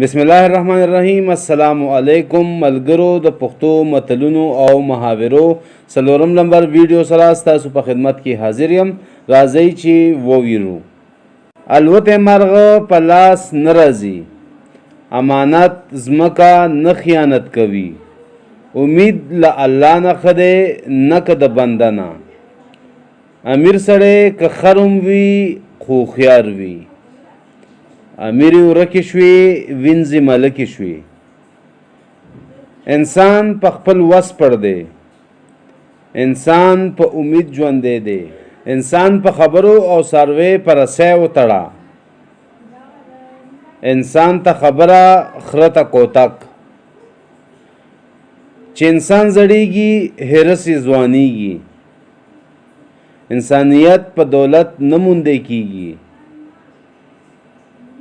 بسم الله الرحمن الرحیم. السلام علیکم ملګرو د پښتو متلونو او محاورو څلورم نمبر ویډیو سره ستاسو په خدمت کې حاضر یم. راځئ چې وویرو. الوتې مرغه په لاس نه راځي، امانت ځمکه نه خیانت کوي، امید له الله نه ښه دی نه که د بنده نه. امیر سړی که خرم وي خو هوښیار وي، امیری ورکې شوې وینځې ملکې شوې. انسان په خپل وس پړ دی، انسان په امید ژوندی دی. انسان په خبرو او څاروی په رسی وتړه، انسان ته خبره خره ته کوتک. چې انسان زړیږي هرس یې ځوانیږي، انسانیت په دولت نه موندی کیږي.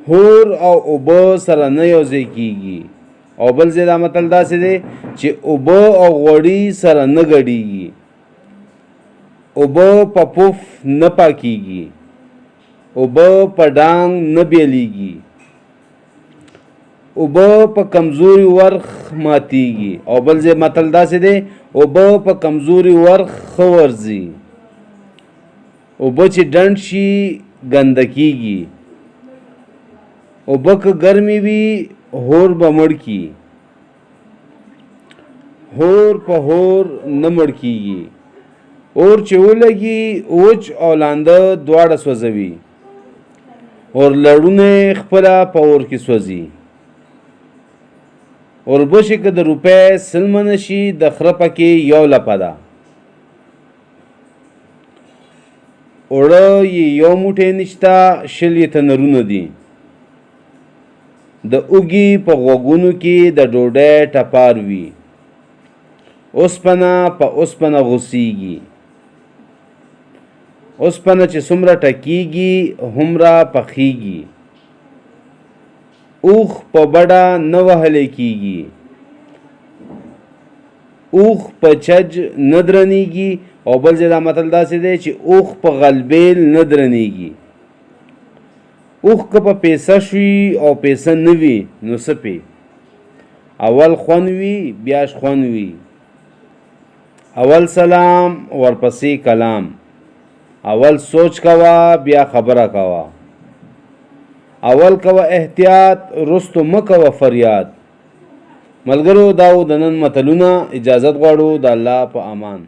هور او اوبه سره نه یوځای کیږي. او بل ځای دا متل داسې دی چې اوبه او غوړي سره نه ګډیږي. اوبه په پف نه پاکیږي، اوبه په ډانګ نه بیلیږي، اوبه په کمزوري ورخ ماتیږي. او بل ځای متل داسې دی اوبه په کمزوري ورخ ښه ورځي. اوبه چې ډنډ شي ګنده کیږي، اوبه که ګرمې وي هور به مړ کی. هور په هور نه مړ کیږي. اور چې ولګي وچ او لانده دواړه سوځوي. اور لړونه خپله په اور کې سوځي. اوربشې که د روپۍ سلمه نشي د خره پکې یو لپه ده. اوړه یې یو موټی نشته شل یې تنرونه دي. د اوږې په غوږونو کې د ډوډۍ ټپار وي. اوسپنه په اوسپنه غوڅیږي. اوسپنه چې څومره ټکیږي هومره پخیږي. اوښ په بډه نه وهلی کیږي، اوښ په چج نه درنیږي. او بل ځای دا متل داسې دی چې اوښ په غلبیل نه درنیږي. اوښ که په پیسه شوي او پیسه نه وي نو څه پې؟ اول خوند وي بیا شخوند وي. اول سلام ورپسې کلام، اول سوچ کوه بیا خبره کوه. اول کوه احتیاط رستو مه کوه فریاد. ملګرو دا و د نن متلونه. اجازت غواړو د الله په امان.